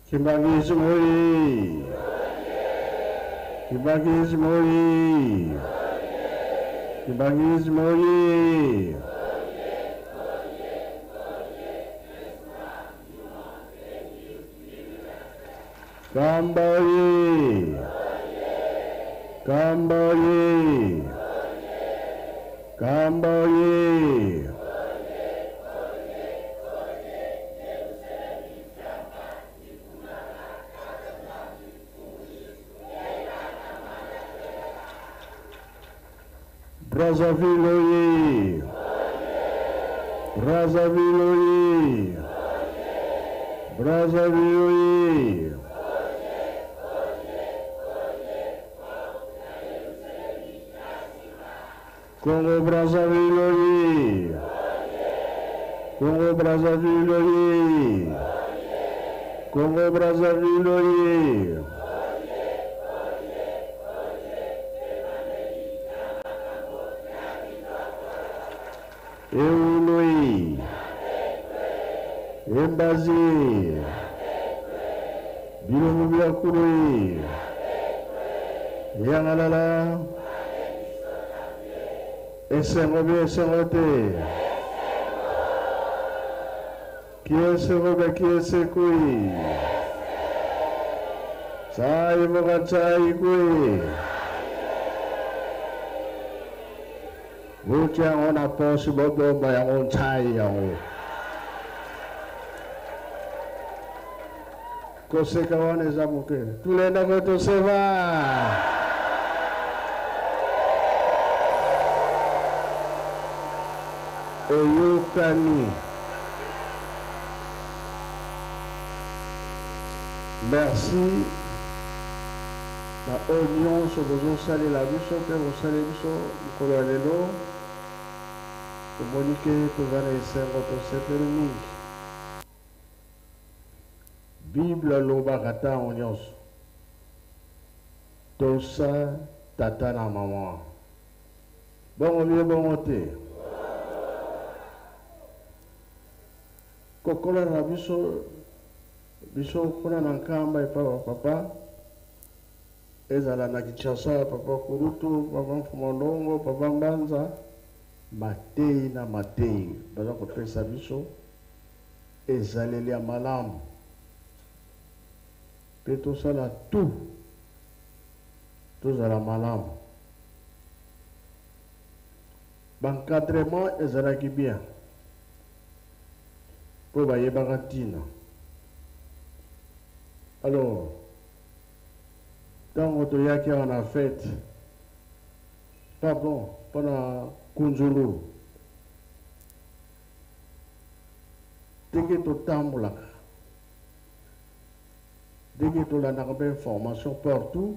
Kibangis moi. Kibangis moi. Kibangis moi. Kamboye. Kamboye. Kamboye. Brazzaville, Brazzaville, Brazzaville, Congo Brazzaville, Congo Brazzaville, Congo Brazzaville. Eului, Embazi, Bilomubia Yangalala, Esserobe, Esserote, Kieserobe, Kiesekui, Sai Mogatai Kui. Wucha ona posi bobo bayangon chai yango. Koseka wane zamuke. Tulenda goto seva. Eyukani. Merci. La oignon sur besoin salé la biso, père au salé biso, colorelo. Monique, tu vas laisser votre sepelmi. Bible l'obarata onios. Tosa tata na maman. Bon mieux bon côté. Kokola na biso kuna na nkamba papa. Ezala na Kinshasa papa Kurutu, papa Mfumolongo, papa Mbanza. Matei na matei baza kopesa biso ezaleli ya malamu mpe tosala tout tozala malamu bancadrement ezalaki bien mpo bayebaka ntina alors ntango toyaki awa na fete pardon mpona Kunzulu dès to tambolaka dès to la information partout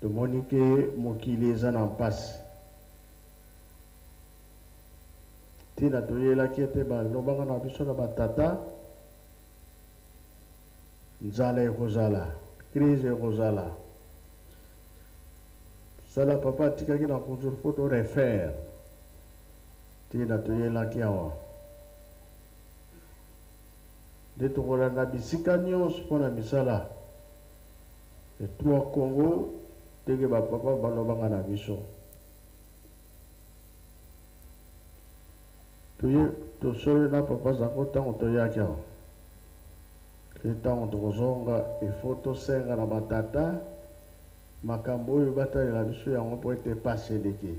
de monique mokili eza na mpasi tina toyelaki ete balobaka na biso na batata nzala ekozala crise ekozala sala papa tikaki na Kunzulu photo refaire tina toyelaki awa nde tokolanda bisika nyonso mpona misala etroi Congo ndenge bapapa balobaka na biso tosoli na papa zango ntango toyaki awa ke ntango tokozonga ifo tosenga na batata makambo oyo batalela biso yango mpo ete pasi eleki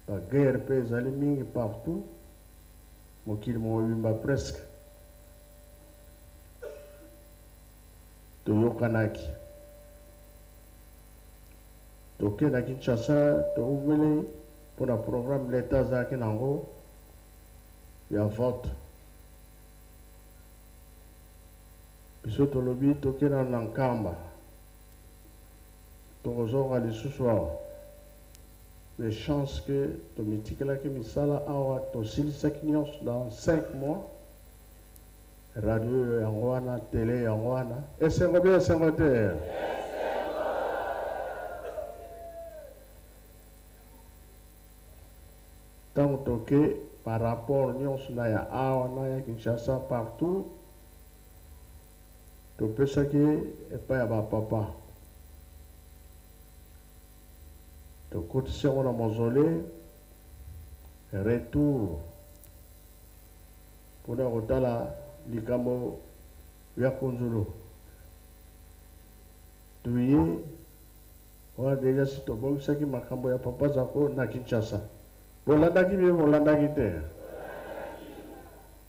baguerre mpe ezali mingi partout mokili mobimba presque toyokanaki tokendaki Kinshasa touveli mpona programme leta azalaki nango ya vote biso tolobi tokenda na nkamba tokozonga lisusu awa les chances que tomitikelaki misala awa tosilisaki nyonso dans 5 mois radio yango wana tele yango wana esengo bien esengo te ntango toke par rapport nyonso na ya awa na ya Kinshasa partout topesaki epai ya bapapa tokotisi yango na mausolée retour mpona kotala likambo ya konzulu tuye wana deja si tobongisaki makambo ya papa Zako na Kinshasa. Bolandaki bie bolandaki te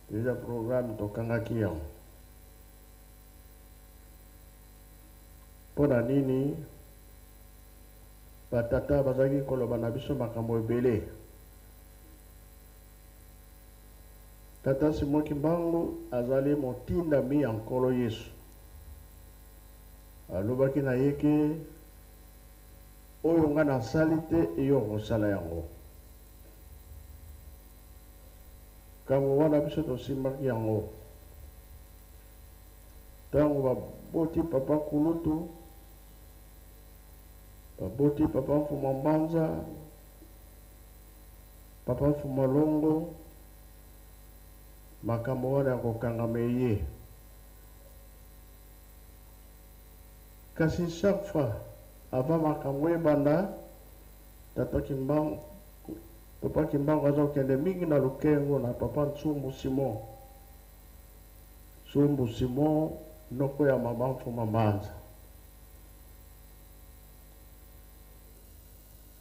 deja programme tokangaki yango mpona nini batata bazalaki koloba na biso makambo ebele. Tata Simon Kimbangu azali motindami ya nkolo Yesu, alobaki na ye ke oyo nga nasali te eyo kosala yango. Kambo wana biso tosimbaki yango ntango baboti papa Kulutu, baboti papa Mfuma Mbanza, papa Mfuma Longo, makambo wana ya kokangama ye. Kasi chaque fois avant makambo ebanda tata Kimbangu papa Kimbangu azokende mingi na lukengo na papa Nsumbu Simon, Nsumbu Simon noko ya mama Mfuma Mbanza.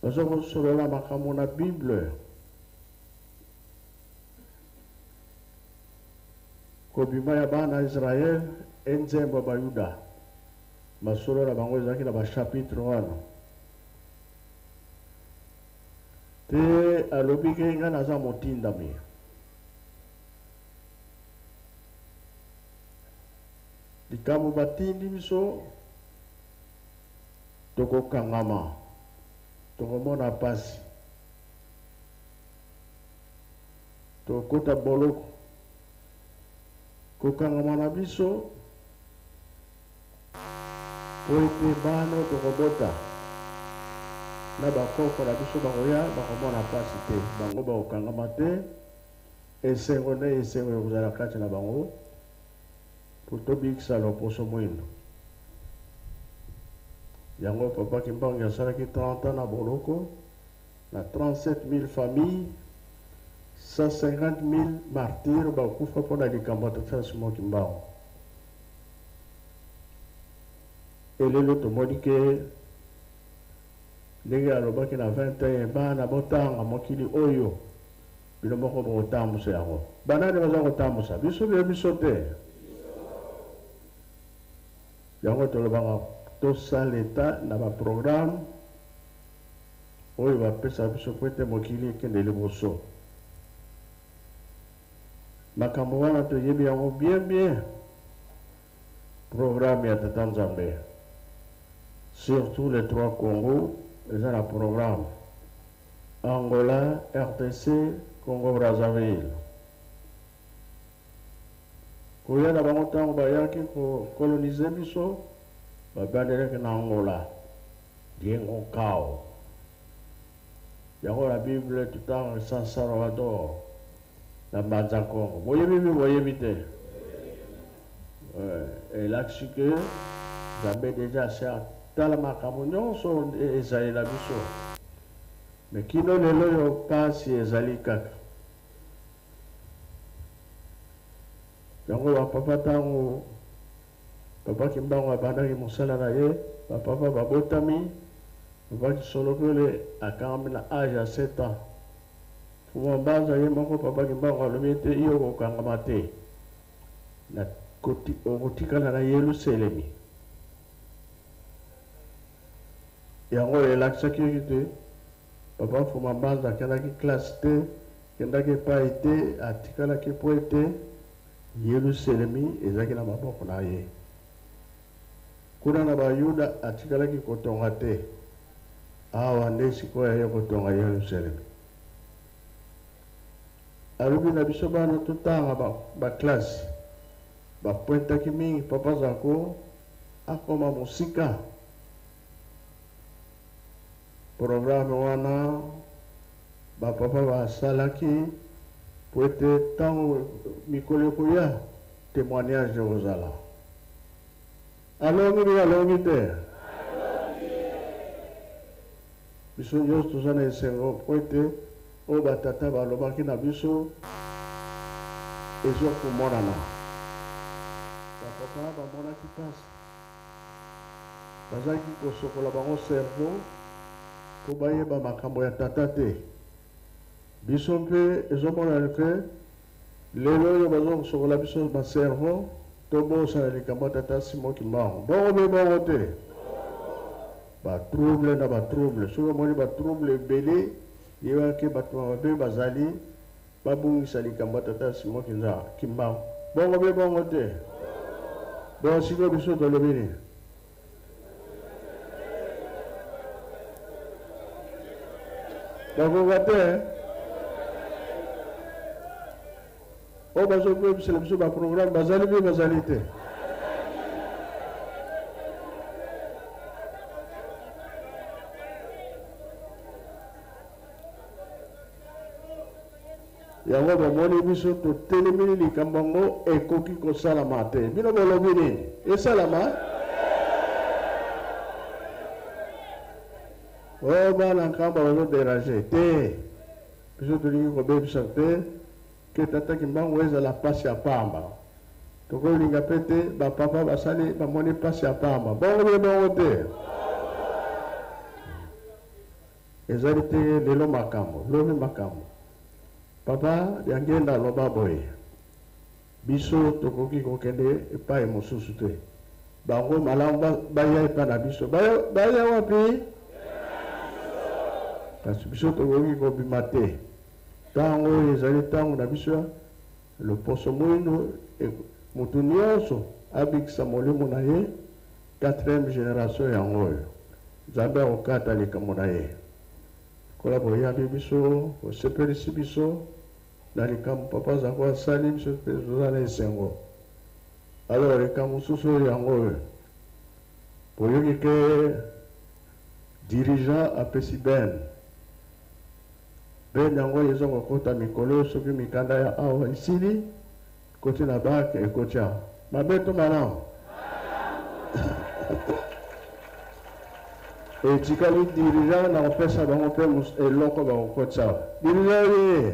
Bazokosolola makambo na Bible, kobima ya bana Israel enzembo bayuda masolola bango ezalaki na bachapitre wana te alobi ke nga naza motindami. Likambo batindi biso tokokangama, tokomona pasi, tokota boloko, kokangama na biso po ete bano tokobota na bakoko na biso bakoya bakomona pasi te, bango bakokangama te, esengo nde esengo ekozala kati na bango po tobikisa loposo mwindo. Yango papa Kimbangu asalaki 30 ans na boloko na 37 000 familles, 150 000 martyrs bakufa mpona likambo ya tata Simon Kimbangu. Elelo tomoni ke ndenge alobaki na 21 bana botanga mokili oyo bino moko bokotambusa yango. Banani baza kotambusa biso bie biso te. Yango tolobanga tosala leta na baprogramme oyo bapesa biso po ete mokili ekende liboso. Makambo wana toyebi yango bien programme ya tata Nzambe, surtout les 3 Congo, ils ont un programme Angola, RTC, Congo-Brazzaville. Koya na bango ntango bayaki kolonize biso babandeleki na Angola diengo kao. Yango la Bible tutanga San Salvador na Mbanza Congo. Boyebi te. Et là que Nzambe déjà cher tala makambo nyonso ezali na biso, me kino lelo yo pasi ezali kaka. Yango bapapa ntango papa Kimbangu abandaki mosala na ye, bapapa babotami, papa Kisolokole akambi na age ya 7 ans. Mfuma Mbanza ye moko papa Kimbangu alobi ete iyo kokangama te, na okotikala na Yelusalemi. Yango elakisaki ete papa Mfuma Mbanza akendaki classe te, kendaki epai te, atikalaki po ete Yelusalemi ezalaki na maboko na ye. Kuna na bayuda atikalaki kotonga te, awa nde sikoyo aye kotonga Yelusalemi. Alobi na biso bana totanga baklase bapointaki mingi papa Zako akoma mosika. Programme wana bapapa basalaki po ete ntango mikolo ekoya témoignage ekozala. alongi te biso nyonso toza na esengo po ete oyo batata balobaki na biso ezokomonana bapapa bamonaki mpasi bazalaki kosokola bango servo po bayeba makambo ya tata te biso mpe ezomonana ke lelo oyo bazokosokola biso baservo tobosana likambo ya tata Simon Kimbangu bongo mpe bongo te batrouble na batrouble soki omoni batrouble ebele yebake bato mabe bazali babungisa likambo ya tata Simon Kimbangu bongo mpe bongo te bon sikoyo biso tolobi nini bakoka te oyo bazokoyebisela biso baprogramme bazali mpe bazali te yango bamoni biso totelemeli likambo yango ekoki kosalama te bino bolobi nini esalama oyo bana nkamba bazoderange te biso tolingi kobebisa te ke tata Kimbangu ezala mpasi ya pamba tokolinga mpe te bapapa basali bamoni mpasi ya pamba bongo mpe bongo te ezali te lelo makambo lobi makambo papa yangenda aloba boye biso tokoki kokende epai mosusu te bango malamu baya epai na biso baya wapi kasi biso tokoki kobima te ntango oyo ezali ntango na biso loposo moyindo motu nyonso abikisa molimo na ye 4e génération yango oyo nzambe akokata likambo na ye kola boyabi biso osepelisi biso na likambo papa zango asali biso mpe toza na esengo alors likambo mosusu oyo yango oyo boyoki ke dirigeant apesi ben yango ezo kokota mikolo soki mikanda ya awa isili koti na bake ekoti awa mabe to malamu etikali dirigeant na kopesa bango mpe eloko bakokotisa awa dirigeant ye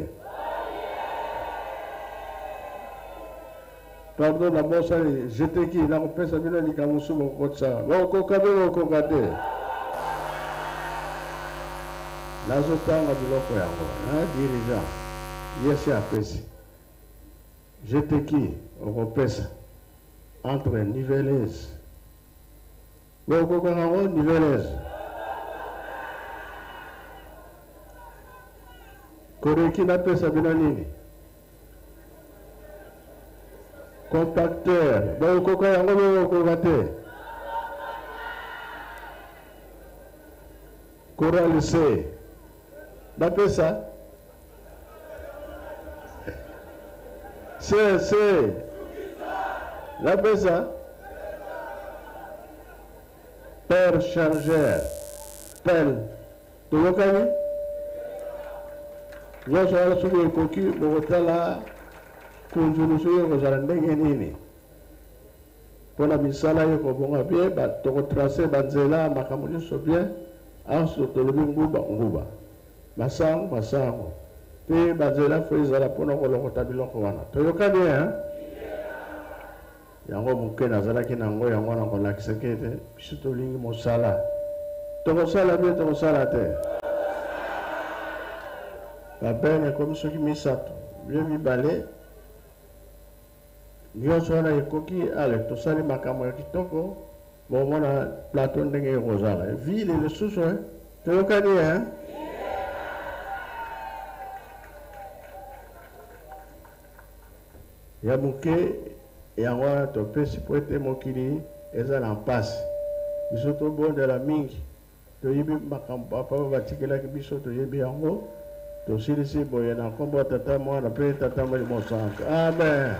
pardon na bosali jeteki na kopesa bino likambo mosusu bakokotisa awa bakokoka mpe bakokoka te nazotanga biloko yango na dirigeant yesi apesi jeteki okopesa entre niveleuse bakokokaka yango niveleuse koreki napesa bino nini compacteur bakokoka yango bakokoka te Coral C bapesa CC bapesa père chargeur pel tolokani nyonso wana soki ekoki bokotala kunzulu soki ekozala ndenge nini mpona misala ekobonga bien tokotrace banzela makambo nyonso bien anso tolobi nguba masango mpe banzela fo ezala mpona kolokota biloko wana toyokani yango moke nazalaki nango yango wana kolakisaki ete biso tolingi mosala tokosala mpe tokosala te babene ekomi soki misato bie mibale nyonso wana ekoki ale tosali makambo ya kitoko bomona plateau ndenge ekozala ville lisusu toyokani ya moke yango wana topesi po ete mokili eza na mpasi biso tobondela mingi toyebi makambo papa batikelaki biso toyebi yango tosilisi boye na nkombo ya tata mwana mpe tata molimo santu amen.